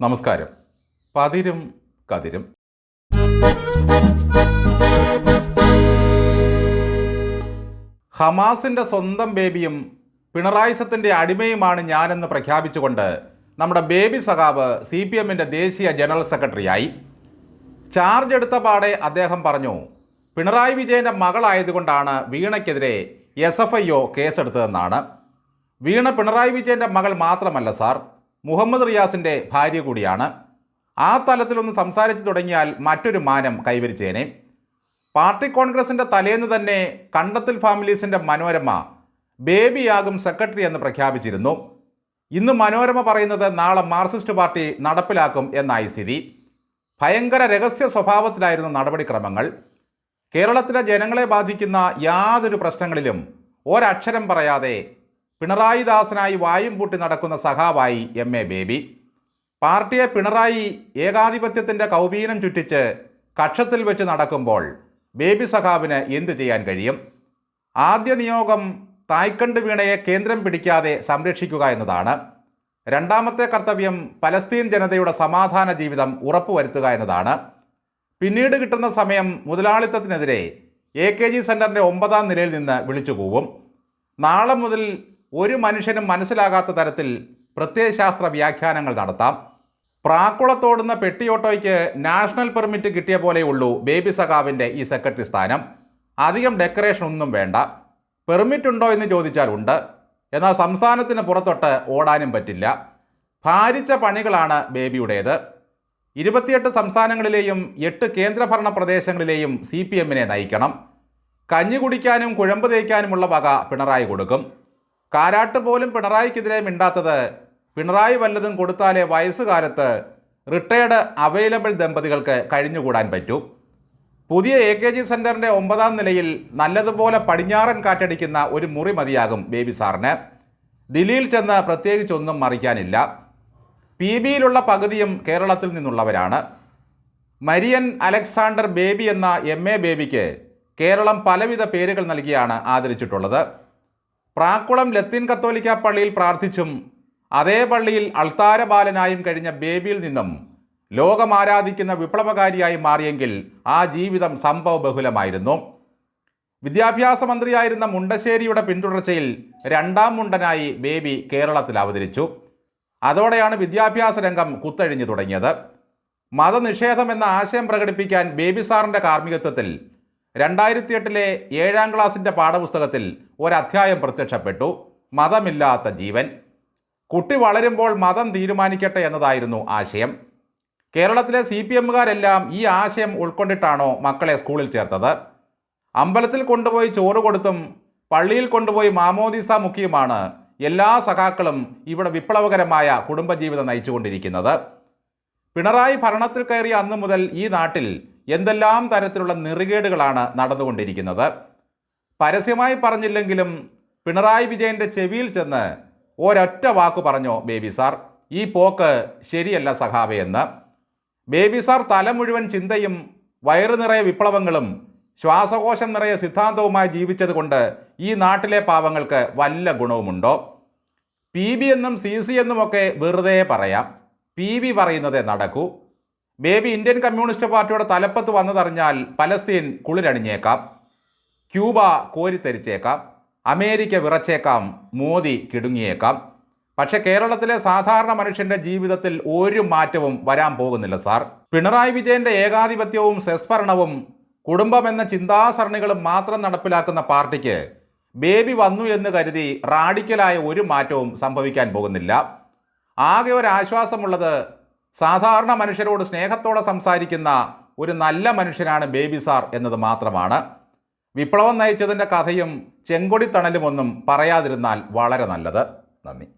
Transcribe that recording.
നമസ്കാരം. പതിരും കതിരും. ഹമാസിൻ്റെ സ്വന്തം ബേബിയും പിണറായിസത്തിൻ്റെ അടിമയുമാണ് ഞാനെന്ന് പ്രഖ്യാപിച്ചുകൊണ്ട് നമ്മുടെ ബേബി സഖാവ് CPMൻ്റെ ദേശീയ ജനറൽ സെക്രട്ടറിയായി. ചാർജ് എടുത്ത പാടെ അദ്ദേഹം പറഞ്ഞു, പിണറായി വിജയൻ്റെ മകളായതുകൊണ്ടാണ് വീണയ്ക്കെതിരെ SFIO കേസെടുത്തതെന്നാണ്. വീണ പിണറായി വിജയൻ്റെ മകൾ മാത്രമല്ല സാർ, മുഹമ്മദ് റിയാസിൻ്റെ ഭാര്യ കൂടിയാണ്. ആ തലത്തിലൊന്ന് സംസാരിച്ചു തുടങ്ങിയാൽ മറ്റൊരു മാനം കൈവരിച്ചേനെ. പാർട്ടി കോൺഗ്രസിൻ്റെ തലേന്ന് തന്നെ കണ്ടത്തിൽ ഫാമിലീസിൻ്റെ മനോരമ ബേബിയാകും സെക്രട്ടറി എന്ന് പ്രഖ്യാപിച്ചിരുന്നു. ഇന്ന് മനോരമ പറയുന്നത് നാളെ മാർക്സിസ്റ്റ് പാർട്ടി നടപ്പിലാക്കും എന്നായി സ്ഥിതി. ഭയങ്കര രഹസ്യ സ്വഭാവത്തിലായിരുന്നു നടപടിക്രമങ്ങൾ. കേരളത്തിലെ ജനങ്ങളെ ബാധിക്കുന്ന യാതൊരു പ്രശ്നങ്ങളിലും ഒരക്ഷരം പറയാതെ പിണറായി ദാസനായി വായും പൂട്ടി നടക്കുന്ന സഖാവായി MA ബേബി. പാർട്ടിയെ പിണറായി ഏകാധിപത്യത്തിൻ്റെ കൗപീനം ചുറ്റിച്ച് കക്ഷത്തിൽ വെച്ച് നടക്കുമ്പോൾ ബേബി സഖാവിന് എന്തു ചെയ്യാൻ കഴിയും? ആദ്യ നിയോഗം തായ്ക്കണ്ട് വീണയെ കേന്ദ്രം പിടിക്കാതെ സംരക്ഷിക്കുക എന്നതാണ്. രണ്ടാമത്തെ കർത്തവ്യം പലസ്തീൻ ജനതയുടെ സമാധാന ജീവിതം ഉറപ്പുവരുത്തുക എന്നതാണ്. പിന്നീട് കിട്ടുന്ന സമയം മുതലാളിത്തത്തിനെതിരെ AKG സെൻറ്ററിൻ്റെ 9ാം നിലയിൽ നിന്ന് വിളിച്ചുകൂവും. നാളെ മുതൽ ഒരു മനുഷ്യനും മനസ്സിലാകാത്ത തരത്തിൽ പ്രത്യയശാസ്ത്ര വ്യാഖ്യാനങ്ങൾ നടത്താം. പ്രാക്കുളത്തോടുന്ന പെട്ടിയോട്ടോയ്ക്ക് നാഷണൽ പെർമിറ്റ് കിട്ടിയ പോലെയുള്ളൂ ബേബി സഖാവിൻ്റെ ഈ സെക്രട്ടറി സ്ഥാനം. അധികം ഡെക്കറേഷൻ ഒന്നും വേണ്ട. പെർമിറ്റ് ഉണ്ടോ എന്ന് ചോദിച്ചാൽ ഉണ്ട്. എന്നാൽ സംസ്ഥാനത്തിന് പുറത്തോട്ട് ഓടാനും പറ്റില്ല. ഭാരിച്ച പണികളാണ് ബേബിയുടേത്. 28 സംസ്ഥാനങ്ങളിലെയും 8 കേന്ദ്രഭരണ പ്രദേശങ്ങളിലെയും CPMനെ നയിക്കണം. കഞ്ഞി കുടിക്കാനും കുഴമ്പ് തേക്കാനുമുള്ള വക പിണറായി കൊടുക്കും. കാരാട്ട് പോലും പിണറായിക്കെതിരെ മിണ്ടാത്തത് പിണറായി വല്ലതും കൊടുത്താലേ വയസ്സുകാലത്ത് റിട്ടയർഡ് അവൈലബിൾ ദമ്പതികൾക്ക് കഴിഞ്ഞുകൂടാൻ പറ്റൂ. പുതിയ AKG സെൻറ്ററിൻ്റെ 9ാം നിലയിൽ നല്ലതുപോലെ പടിഞ്ഞാറൻ കാറ്റടിക്കുന്ന ഒരു മുറി മതിയാകും ബേബി സാറിന്. ദില്ലിയിൽ ചെന്ന് പ്രത്യേകിച്ചൊന്നും മറിക്കാനില്ല. PBയിലുള്ള പകുതിയും കേരളത്തിൽ നിന്നുള്ളവരാണ്. മരിയൻ അലക്സാണ്ടർ ബേബി എന്ന MA ബേബിക്ക് കേരളം പലവിധ പേരുകൾ നൽകിയാണ് ആദരിച്ചിട്ടുള്ളത്. പ്രാക്കുളം ലത്തീൻ കത്തോലിക്ക പള്ളിയിൽ പ്രാർത്ഥിച്ചും അതേ പള്ളിയിൽ അൾത്താര ബാലനായും കഴിഞ്ഞ ബേബിയിൽ നിന്നും ലോകമാരാധിക്കുന്ന വിപ്ലവകാരിയായി മാറിയെങ്കിൽ ആ ജീവിതം സംഭവബഹുലമായിരുന്നു. വിദ്യാഭ്യാസ മന്ത്രിയായിരുന്ന മുണ്ടശ്ശേരിയുടെ പിന്തുടർച്ചയിൽ 2ാം മുണ്ടനായി ബേബി കേരളത്തിൽ അവതരിച്ചു. അതോടെയാണ് വിദ്യാഭ്യാസ രംഗം കുത്തഴിഞ്ഞു തുടങ്ങിയത്. മതനിഷേധം എന്ന ആശയം പ്രകടിപ്പിക്കാൻ ബേബി സാറിൻ്റെ കാർമ്മികത്വത്തിൽ 2008 7ാം ക്ലാസിൻ്റെ പാഠപുസ്തകത്തിൽ ഒരധ്യായം പ്രത്യക്ഷപ്പെട്ടു. മതമില്ലാത്ത ജീവൻ. കുട്ടി വളരുമ്പോൾ മതം തീരുമാനിക്കട്ടെ എന്നതായിരുന്നു ആശയം. കേരളത്തിലെ CPMകാരെല്ലാം ഈ ആശയം ഉൾക്കൊണ്ടിട്ടാണോ മക്കളെ സ്കൂളിൽ ചേർത്തത്? അമ്പലത്തിൽ കൊണ്ടുപോയി ചോറ് കൊടുത്തും പള്ളിയിൽ കൊണ്ടുപോയി മാമോദീസ മുക്കിയുമാണ് എല്ലാ സഖാക്കളും ഇവിടെ വിപ്ലവകരമായ കുടുംബജീവിതം നയിച്ചുകൊണ്ടിരിക്കുന്നത്. പിണറായി ഭരണത്തിൽ കയറിയ അന്നു മുതൽ ഈ നാട്ടിൽ എന്തെല്ലാം തരത്തിലുള്ള നെറികേടുകളാണ് നടന്നുകൊണ്ടിരിക്കുന്നത്. പരസ്യമായി പറഞ്ഞില്ലെങ്കിലും പിണറായി വിജയൻ്റെ ചെവിയിൽ ചെന്ന് ഒരൊറ്റ വാക്ക് പറഞ്ഞോ ബേബി സാർ, ഈ പോക്ക് ശരിയല്ല സഖാവേ എന്ന്. ബേബി സാർ തല മുഴുവൻ ചിന്തയും വയറു നിറയെ വിപ്ലവങ്ങളും ശ്വാസകോശം നിറയെ സിദ്ധാന്തവുമായി ജീവിച്ചത് കൊണ്ട് ഈ നാട്ടിലെ പാവങ്ങൾക്ക് വല്ല ഗുണവുമുണ്ടോ? PB എന്നും CC എന്നുമൊക്കെ വെറുതെ പറയാം. PB പറയുന്നതേ നടക്കൂ. ബേബി ഇന്ത്യൻ കമ്മ്യൂണിസ്റ്റ് പാർട്ടിയുടെ തലപ്പത്ത് വന്നതറിഞ്ഞാൽ പലസ്തീൻ കുളിരണിഞ്ഞേക്കാം, ക്യൂബ കോരിത്തരിച്ചേക്കാം, അമേരിക്ക വിറച്ചേക്കാം, മോദി കിടുങ്ങിയേക്കാം. പക്ഷെ കേരളത്തിലെ സാധാരണ മനുഷ്യൻ്റെ ജീവിതത്തിൽ ഒരു മാറ്റവും വരാൻ പോകുന്നില്ല സാർ. പിണറായി വിജയൻ്റെ ഏകാധിപത്യവും സെസ്ഭരണവും കുടുംബമെന്ന ചിന്താസരണികളും മാത്രം നടപ്പിലാക്കുന്ന പാർട്ടിക്ക് ബേബി വന്നു എന്ന് കരുതി റാഡിക്കലായ ഒരു മാറ്റവും സംഭവിക്കാൻ പോകുന്നില്ല. ആകെ ഒരു ആശ്വാസമുള്ളത് സാധാരണ മനുഷ്യരോട് സ്നേഹത്തോടെ സംസാരിക്കുന്ന ഒരു നല്ല മനുഷ്യനാണ് ബേബി സാർ എന്നത് മാത്രമാണ്. വിപ്ലവം നയിച്ചതിൻ്റെ കഥയും ചെങ്കൊടി തണലുമൊന്നും പറയാതിരുന്നാൽ വളരെ നല്ലത്. നന്ദി.